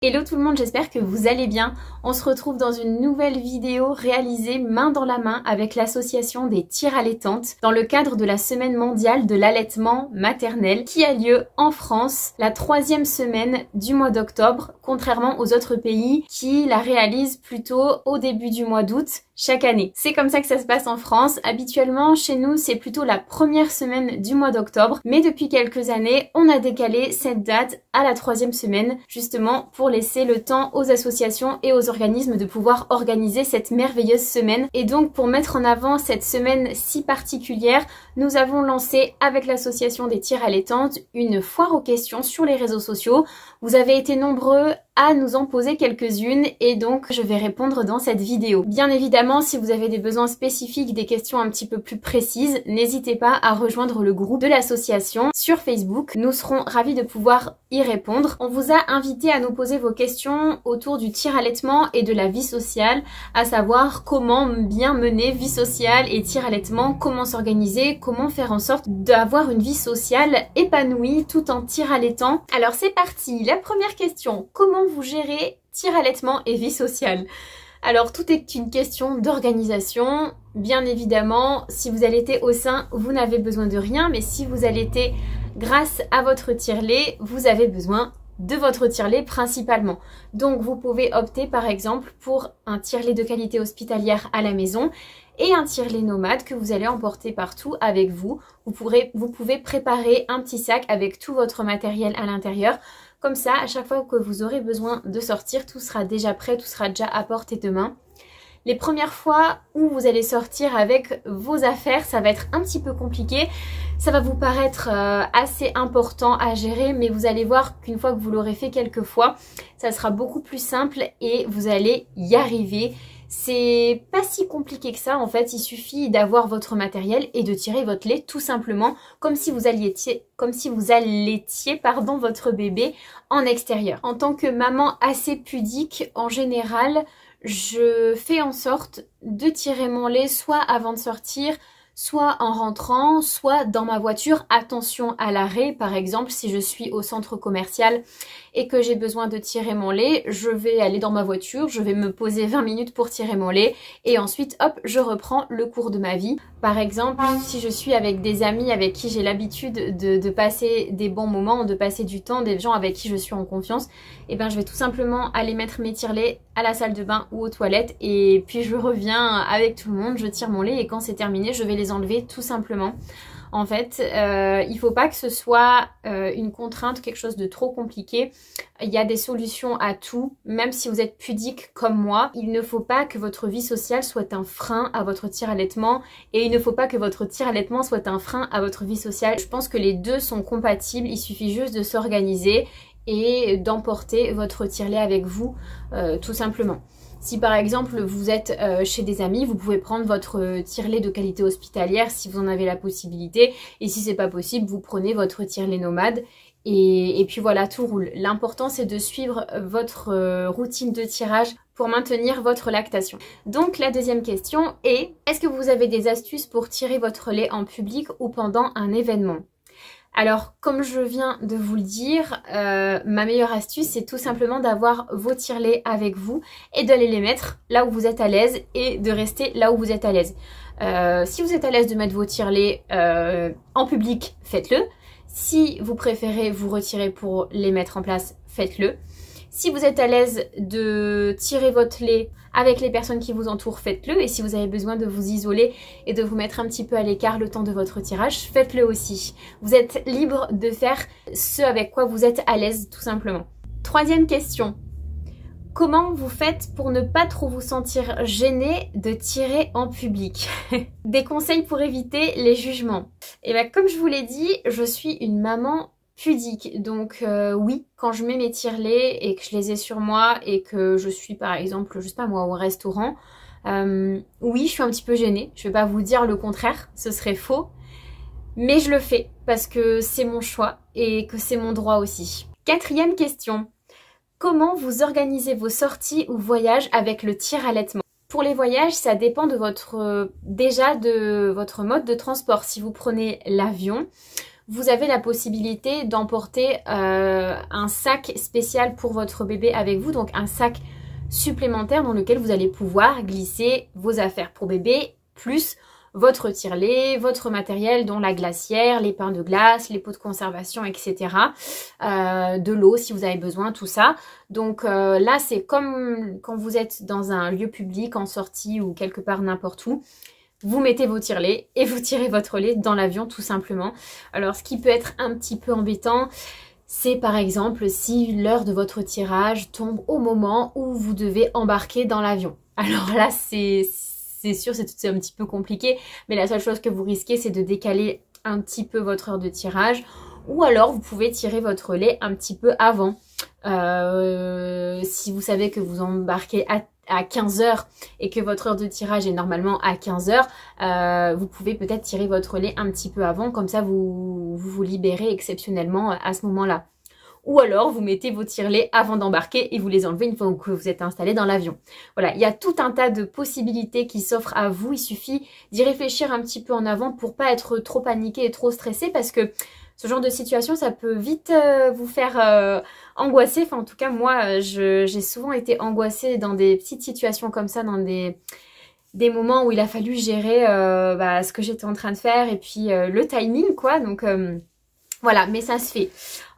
Hello tout le monde, j'espère que vous allez bien. On se retrouve dans une nouvelle vidéo réalisée main dans la main avec l'association des tires allaitantes dans le cadre de la semaine mondiale de l'allaitement maternel qui a lieu en France la 3e semaine du mois d'octobre, contrairement aux autres pays qui la réalisent plutôt au début du mois d'août chaque année. C'est comme ça que ça se passe en France. Habituellement, chez nous, c'est plutôt la première semaine du mois d'octobre, mais depuis quelques années, on a décalé cette date à la 3e semaine, justement pour laisser le temps aux associations et aux organismes de pouvoir organiser cette merveilleuse semaine. Et donc, pour mettre en avant cette semaine si particulière, nous avons lancé avec l'association des tires allaitantes une foire aux questions sur les réseaux sociaux. Vous avez été nombreux à nous en poser quelques-unes et donc je vais répondre dans cette vidéo. Bien évidemment, si vous avez des besoins spécifiques, des questions un petit peu plus précises, n'hésitez pas à rejoindre le groupe de l'association sur Facebook. Nous serons ravis de pouvoir y répondre. On vous a invité à nous poser vos questions autour du tir-allaitement et de la vie sociale, à savoir comment bien mener vie sociale et tir-allaitement, comment s'organiser, comment faire en sorte d'avoir une vie sociale épanouie tout en tir-allaitant. Alors c'est parti, la première question, comment vous gérez tir-allaitement et vie sociale? Alors tout est une question d'organisation. Bien évidemment, si vous allaitez au sein, vous n'avez besoin de rien, mais si vous allaitez grâce à votre tire-lait, vous avez besoin de votre tire-lait principalement. Donc vous pouvez opter par exemple pour un tire-lait de qualité hospitalière à la maison et un tire-lait nomade que vous allez emporter partout avec vous. Vous pouvez préparer un petit sac avec tout votre matériel à l'intérieur. Comme ça, à chaque fois que vous aurez besoin de sortir, tout sera déjà prêt, tout sera déjà à portée de main. Les premières fois où vous allez sortir avec vos affaires, ça va être un petit peu compliqué. Ça va vous paraître assez important à gérer, mais vous allez voir qu'une fois que vous l'aurez fait quelques fois, ça sera beaucoup plus simple et vous allez y arriver. C'est pas si compliqué que ça en fait, il suffit d'avoir votre matériel et de tirer votre lait tout simplement comme si vous allaitiez votre bébé en extérieur. En tant que maman assez pudique, en général, je fais en sorte de tirer mon lait soit avant de sortir, soit en rentrant, soit dans ma voiture. Attention à l'arrêt, par exemple, si je suis au centre commercial et que j'ai besoin de tirer mon lait, je vais aller dans ma voiture, je vais me poser 20 minutes pour tirer mon lait et ensuite, hop, je reprends le cours de ma vie. Par exemple, si je suis avec des amis avec qui j'ai l'habitude de passer des bons moments, de passer du temps, des gens avec qui je suis en confiance, et ben je vais tout simplement aller mettre mes tire-laits à la salle de bain ou aux toilettes et puis je reviens avec tout le monde, je tire mon lait et quand c'est terminé, je vais les enlever tout simplement. En fait, il faut pas que ce soit une contrainte, quelque chose de trop compliqué. Il y a des solutions à tout, même si vous êtes pudique comme moi. Il ne faut pas que votre vie sociale soit un frein à votre tire-allaitement et il ne faut pas que votre tire-allaitement soit un frein à votre vie sociale. Je pense que les deux sont compatibles, il suffit juste de s'organiser et d'emporter votre tire-lait avec vous, tout simplement. Si par exemple vous êtes chez des amis, vous pouvez prendre votre tire-lait de qualité hospitalière si vous en avez la possibilité. Et si c'est pas possible, vous prenez votre tire-lait nomade. Et puis voilà, tout roule. L'important c'est de suivre votre routine de tirage pour maintenir votre lactation. Donc la deuxième question est, est-ce que vous avez des astuces pour tirer votre lait en public ou pendant un événement ? Alors, comme je viens de vous le dire, ma meilleure astuce, c'est tout simplement d'avoir vos tire-laits avec vous et d'aller les mettre là où vous êtes à l'aise et de rester là où vous êtes à l'aise. Si vous êtes à l'aise de mettre vos tire-laits en public, faites-le. Si vous préférez vous retirer pour les mettre en place, faites-le. Si vous êtes à l'aise de tirer votre lait avec les personnes qui vous entourent, faites-le. Et si vous avez besoin de vous isoler et de vous mettre un petit peu à l'écart le temps de votre tirage, faites-le aussi. Vous êtes libre de faire ce avec quoi vous êtes à l'aise, tout simplement. Troisième question. Comment vous faites pour ne pas trop vous sentir gêné de tirer en public? Des conseils pour éviter les jugements. Et bien, comme je vous l'ai dit, je suis une maman pudique, donc oui, quand je mets mes tire-laits et que je les ai sur moi et que je suis par exemple, je sais pas moi, au restaurant, oui, je suis un petit peu gênée, je vais pas vous dire le contraire, ce serait faux, mais je le fais parce que c'est mon choix et que c'est mon droit aussi. Quatrième question, comment vous organisez vos sorties ou voyages avec le tir-allaitement? Pour les voyages, ça dépend de votre mode de transport. Si vous prenez l'avion, vous avez la possibilité d'emporter un sac spécial pour votre bébé avec vous, donc un sac supplémentaire dans lequel vous allez pouvoir glisser vos affaires pour bébé, plus votre tire-lait, votre matériel dont la glacière, les pains de glace, les pots de conservation, etc. De l'eau si vous avez besoin, tout ça. Donc là, c'est comme quand vous êtes dans un lieu public, en sortie ou quelque part n'importe où. Vous mettez vos tire-lait et vous tirez votre lait dans l'avion tout simplement. Alors ce qui peut être un petit peu embêtant, c'est par exemple si l'heure de votre tirage tombe au moment où vous devez embarquer dans l'avion. Alors là, c'est sûr, c'est un petit peu compliqué, mais la seule chose que vous risquez, c'est de décaler un petit peu votre heure de tirage, ou alors vous pouvez tirer votre lait un petit peu avant. Si vous savez que vous embarquez à 15 h et que votre heure de tirage est normalement à 15 h, vous pouvez peut-être tirer votre lait un petit peu avant, comme ça vous libérez exceptionnellement à ce moment-là. Ou alors vous mettez vos tire-lait avant d'embarquer et vous les enlevez une fois que vous êtes installé dans l'avion. Voilà, il y a tout un tas de possibilités qui s'offrent à vous. Il suffit d'y réfléchir un petit peu en avant pour pas être trop paniqué et trop stressé, parce que ce genre de situation, ça peut vite vous faire angoisser. Enfin, en tout cas, moi, j'ai souvent été angoissée dans des petites situations comme ça, dans des moments où il a fallu gérer ce que j'étais en train de faire et puis le timing, quoi. Donc voilà, mais ça se fait.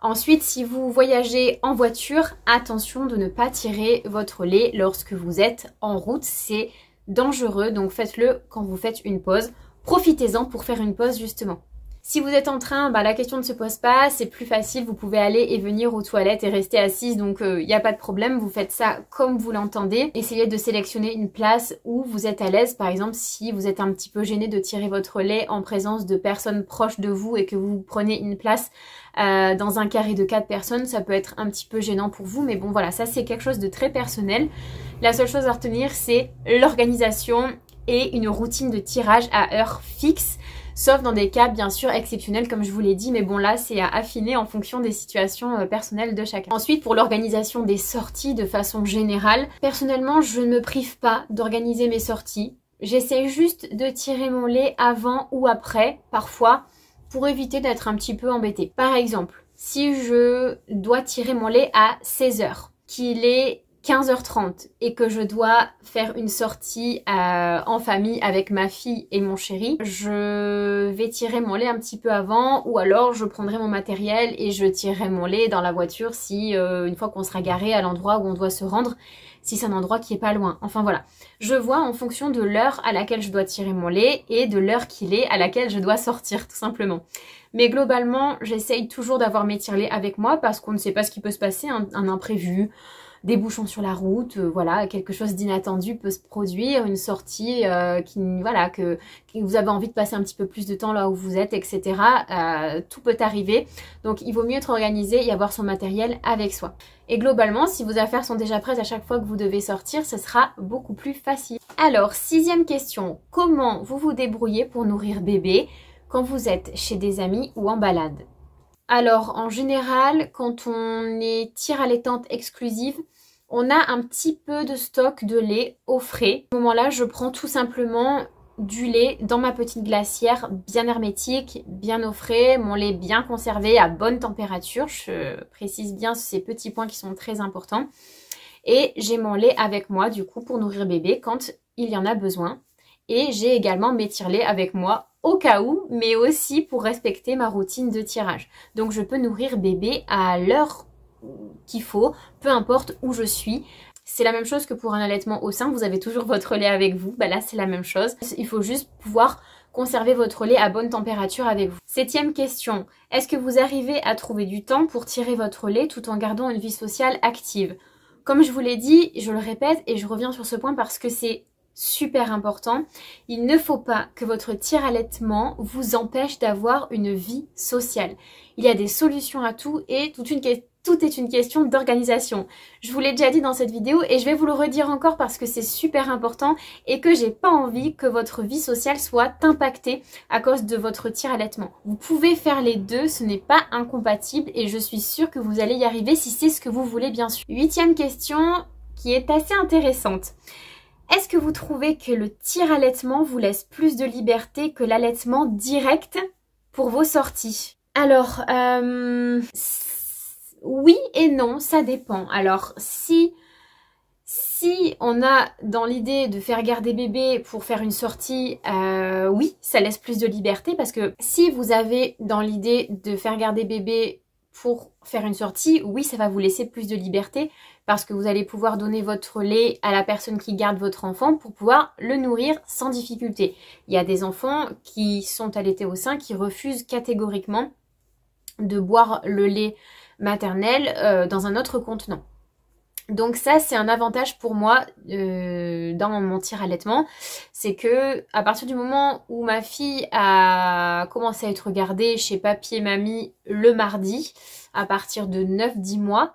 Ensuite, si vous voyagez en voiture, attention de ne pas tirer votre lait lorsque vous êtes en route. C'est dangereux, donc faites-le quand vous faites une pause. Profitez-en pour faire une pause justement. Si vous êtes en train, la question ne se pose pas, c'est plus facile, vous pouvez aller et venir aux toilettes et rester assise, donc il n'y a pas de problème, vous faites ça comme vous l'entendez. Essayez de sélectionner une place où vous êtes à l'aise, par exemple si vous êtes un petit peu gêné de tirer votre lait en présence de personnes proches de vous et que vous prenez une place dans un carré de 4 personnes, ça peut être un petit peu gênant pour vous, mais bon voilà, ça c'est quelque chose de très personnel. La seule chose à retenir, c'est l'organisation et une routine de tirage à heure fixe. Sauf dans des cas bien sûr exceptionnels comme je vous l'ai dit, mais bon là c'est à affiner en fonction des situations personnelles de chacun. Ensuite, pour l'organisation des sorties de façon générale, personnellement je ne me prive pas d'organiser mes sorties. J'essaie juste de tirer mon lait avant ou après, parfois, pour éviter d'être un petit peu embêtée. Par exemple, si je dois tirer mon lait à 16 h, qu'il est 15 h 30 et que je dois faire une sortie en famille avec ma fille et mon chéri, je vais tirer mon lait un petit peu avant, ou alors je prendrai mon matériel et je tirerai mon lait dans la voiture si une fois qu'on sera garé à l'endroit où on doit se rendre, si c'est un endroit qui est pas loin. Enfin voilà, je vois en fonction de l'heure à laquelle je dois tirer mon lait et de l'heure qu'il est à laquelle je dois sortir tout simplement. Mais globalement, j'essaye toujours d'avoir mes tire-laits avec moi parce qu'on ne sait pas ce qui peut se passer, un imprévu, des bouchons sur la route, voilà, quelque chose d'inattendu peut se produire, une sortie que vous avez envie de passer un petit peu plus de temps là où vous êtes, etc. Tout peut arriver, donc il vaut mieux être organisé et avoir son matériel avec soi. Et globalement, si vos affaires sont déjà prêtes à chaque fois que vous devez sortir, ce sera beaucoup plus facile. Alors, 6e question, comment vous vous débrouillez pour nourrir bébé quand vous êtes chez des amis ou en balade? Alors, en général, quand on est tire-allaitante exclusive, on a un petit peu de stock de lait au frais. À ce moment-là, je prends tout simplement du lait dans ma petite glacière bien hermétique, bien au frais, mon lait bien conservé à bonne température. Je précise bien ces petits points qui sont très importants. Et j'ai mon lait avec moi, du coup, pour nourrir bébé quand il y en a besoin. Et j'ai également mes tire-laits avec moi au cas où, mais aussi pour respecter ma routine de tirage. Donc je peux nourrir bébé à l'heure qu'il faut, peu importe où je suis. C'est la même chose que pour un allaitement au sein, vous avez toujours votre lait avec vous. Là c'est la même chose, il faut juste pouvoir conserver votre lait à bonne température avec vous. 7e question, est-ce que vous arrivez à trouver du temps pour tirer votre lait tout en gardant une vie sociale active? Comme je vous l'ai dit, je le répète et je reviens sur ce point parce que c'est super important, il ne faut pas que votre tire-allaitement vous empêche d'avoir une vie sociale. Il y a des solutions à tout et tout est une question d'organisation. Je vous l'ai déjà dit dans cette vidéo et je vais vous le redire encore parce que c'est super important et que j'ai pas envie que votre vie sociale soit impactée à cause de votre tire-allaitement. Vous pouvez faire les deux, ce n'est pas incompatible et je suis sûre que vous allez y arriver si c'est ce que vous voulez bien sûr. 8e question qui est assez intéressante. Est-ce que vous trouvez que le tire-allaitement vous laisse plus de liberté que l'allaitement direct pour vos sorties? Alors, oui et non, ça dépend. Alors, si on a dans l'idée de faire garder bébé pour faire une sortie, oui, ça laisse plus de liberté parce que si vous avez dans l'idée de faire garder bébé pour faire une sortie, oui, ça va vous laisser plus de liberté parce que vous allez pouvoir donner votre lait à la personne qui garde votre enfant pour pouvoir le nourrir sans difficulté. Il y a des enfants qui sont allaités au sein qui refusent catégoriquement de boire le lait maternel dans un autre contenant. Donc ça, c'est un avantage pour moi dans mon tire-allaitement. C'est que à partir du moment où ma fille a commencé à être gardée chez papy et mamie le mardi, à partir de 9-10 mois,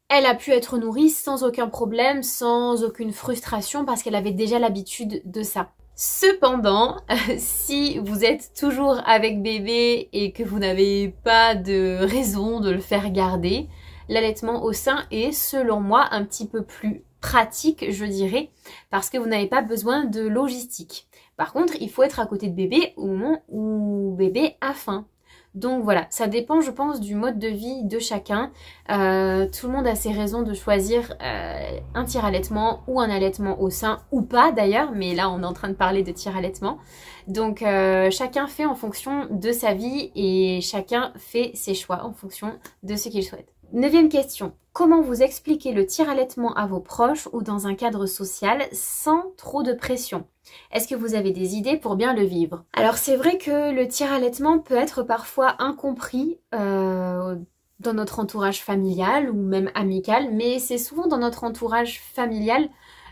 elle a pu être nourrie sans aucun problème, sans aucune frustration, parce qu'elle avait déjà l'habitude de ça. Cependant, si vous êtes toujours avec bébé et que vous n'avez pas de raison de le faire garder, l'allaitement au sein est, selon moi, un petit peu plus pratique, je dirais, parce que vous n'avez pas besoin de logistique. Par contre, il faut être à côté de bébé au moment où bébé a faim. Donc voilà, ça dépend, je pense, du mode de vie de chacun. Tout le monde a ses raisons de choisir un tire-allaitement ou un allaitement au sein, ou pas d'ailleurs, mais là on est en train de parler de tire-allaitement. Donc chacun fait en fonction de sa vie et chacun fait ses choix en fonction de ce qu'il souhaite. 9e question. Comment vous expliquer le tire-allaitement à vos proches ou dans un cadre social sans trop de pression? Est-ce que vous avez des idées pour bien le vivre? Alors c'est vrai que le tire-allaitement peut être parfois incompris dans notre entourage familial ou même amical, mais c'est souvent dans notre entourage familial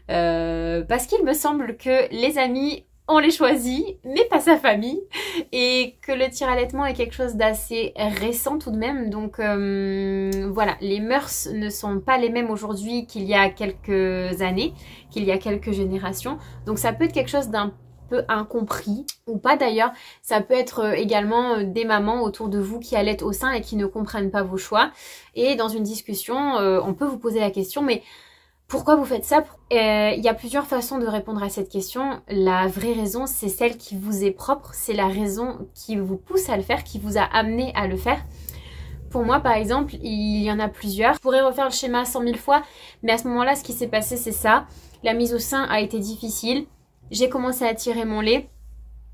parce qu'il me semble que les amis on les choisit, mais pas sa famille, et que le tire-allaitement est quelque chose d'assez récent tout de même, donc voilà, les mœurs ne sont pas les mêmes aujourd'hui qu'il y a quelques années, qu'il y a quelques générations, donc ça peut être quelque chose d'un peu incompris, ou pas d'ailleurs, ça peut être également des mamans autour de vous qui allaitent au sein et qui ne comprennent pas vos choix, et dans une discussion, on peut vous poser la question, mais pourquoi vous faites ça? Il y a plusieurs façons de répondre à cette question. La vraie raison, c'est celle qui vous est propre. C'est la raison qui vous pousse à le faire, qui vous a amené à le faire. Pour moi, par exemple, il y en a plusieurs. Je pourrais refaire le schéma 100 000 fois, mais à ce moment-là, ce qui s'est passé, c'est ça. La mise au sein a été difficile. J'ai commencé à tirer mon lait.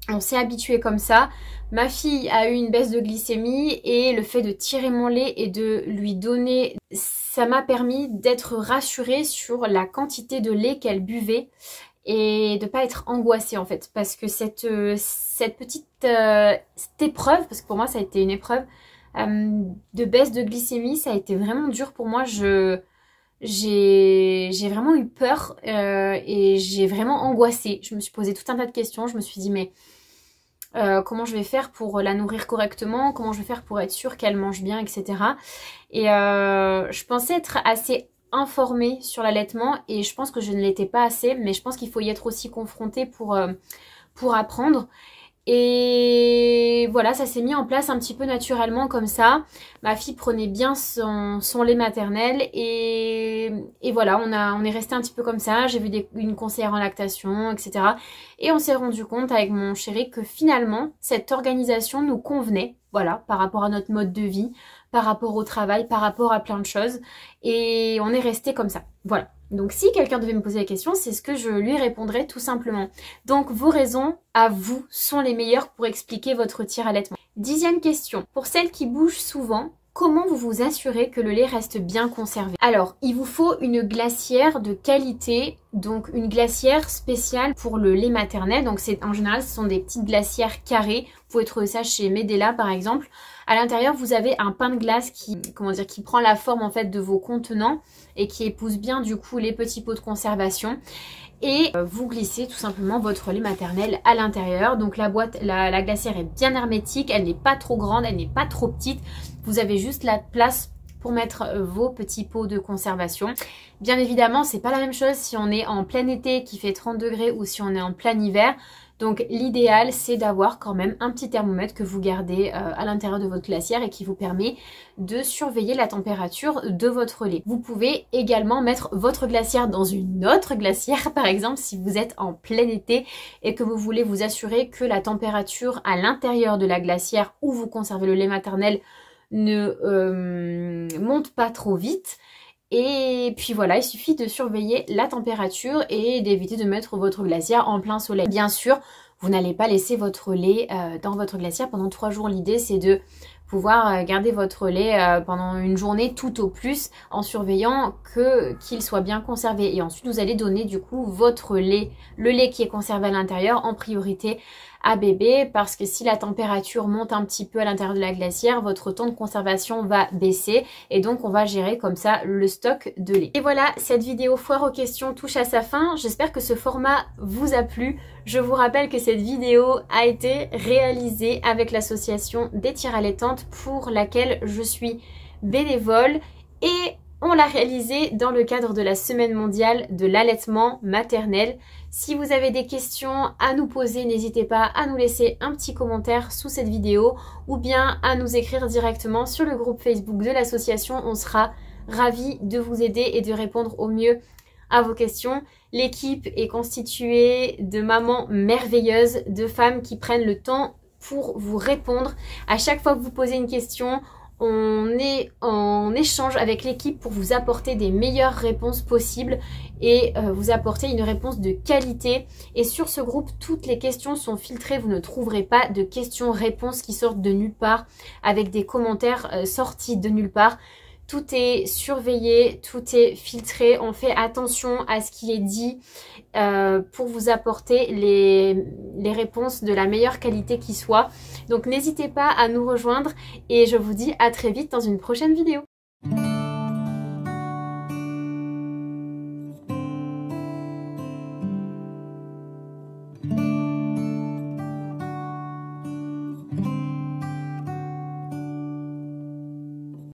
On s'est habitué comme ça. Ma fille a eu une baisse de glycémie et le fait de tirer mon lait et de lui donner, ça m'a permis d'être rassurée sur la quantité de lait qu'elle buvait et de pas être angoissée en fait. Parce que cette petite cette épreuve, parce que pour moi ça a été une épreuve de baisse de glycémie, ça a été vraiment dur pour moi. J'ai vraiment eu peur et j'ai vraiment angoissé. Je me suis posé tout un tas de questions. Je me suis dit mais comment je vais faire pour la nourrir correctement, comment je vais faire pour être sûre qu'elle mange bien, etc. Et je pensais être assez informée sur l'allaitement et je pense que je ne l'étais pas assez, mais je pense qu'il faut y être aussi confronté pour apprendre. Et voilà, ça s'est mis en place un petit peu naturellement comme ça. Ma fille prenait bien son lait maternel et voilà, on est resté un petit peu comme ça. J'ai vu une conseillère en lactation, etc. Et on s'est rendu compte avec mon chéri que finalement, cette organisation nous convenait, voilà, par rapport à notre mode de vie, par rapport au travail, par rapport à plein de choses. Et on est resté comme ça, voilà. Donc si quelqu'un devait me poser la question, c'est ce que je lui répondrais tout simplement. Donc vos raisons à vous sont les meilleures pour expliquer votre tire-allaitement. 10e question. Pour celles qui bougent souvent, comment vous vous assurez que le lait reste bien conservé? Alors, il vous faut une glacière de qualité, donc une glacière spéciale pour le lait maternel. Donc en général, ce sont des petites glacières carrées. Vous pouvez trouver ça chez Medela par exemple. À l'intérieur, vous avez un pain de glace qui prend la forme en fait de vos contenants et qui épouse bien du coup les petits pots de conservation. Et vous glissez tout simplement votre lait maternel à l'intérieur. Donc la la glacière est bien hermétique, elle n'est pas trop grande, elle n'est pas trop petite. Vous avez juste la place pour mettre vos petits pots de conservation. Bien évidemment, c'est pas la même chose si on est en plein été qui fait 30 degrés ou si on est en plein hiver. Donc l'idéal, c'est d'avoir quand même un petit thermomètre que vous gardez à l'intérieur de votre glacière et qui vous permet de surveiller la température de votre lait. Vous pouvez également mettre votre glacière dans une autre glacière, par exemple si vous êtes en plein été et que vous voulez vous assurer que la température à l'intérieur de la glacière où vous conservez le lait maternel ne monte pas trop vite. Et puis voilà, il suffit de surveiller la température et d'éviter de mettre votre glacière en plein soleil. Bien sûr, vous n'allez pas laisser votre lait dans votre glacière pendant 3 jours. L'idée, c'est de pouvoir garder votre lait pendant une journée tout au plus en surveillant qu'il soit bien conservé. Et ensuite, vous allez donner du coup votre lait, le lait qui est conservé à l'intérieur en priorité à bébé parce que si la température monte un petit peu à l'intérieur de la glacière, votre temps de conservation va baisser et donc on va gérer comme ça le stock de lait. Et voilà, cette vidéo foire aux questions touche à sa fin. J'espère que ce format vous a plu. Je vous rappelle que cette vidéo a été réalisée avec l'association des Tiers Allaitantes pour laquelle je suis bénévole et on l'a réalisé dans le cadre de la semaine mondiale de l'allaitement maternel. Si vous avez des questions à nous poser, n'hésitez pas à nous laisser un petit commentaire sous cette vidéo ou bien à nous écrire directement sur le groupe Facebook de l'association. On sera ravis de vous aider et de répondre au mieux à vos questions. L'équipe est constituée de mamans merveilleuses, de femmes qui prennent le temps pour vous répondre. À chaque fois que vous posez une question, on est en échange avec l'équipe pour vous apporter des meilleures réponses possibles et vous apporter une réponse de qualité. Et sur ce groupe, toutes les questions sont filtrées. Vous ne trouverez pas de questions-réponses qui sortent de nulle part avec des commentaires sortis de nulle part. Tout est surveillé, tout est filtré. On fait attention à ce qui est dit pour vous apporter les réponses de la meilleure qualité qui soit. Donc n'hésitez pas à nous rejoindre et je vous dis à très vite dans une prochaine vidéo.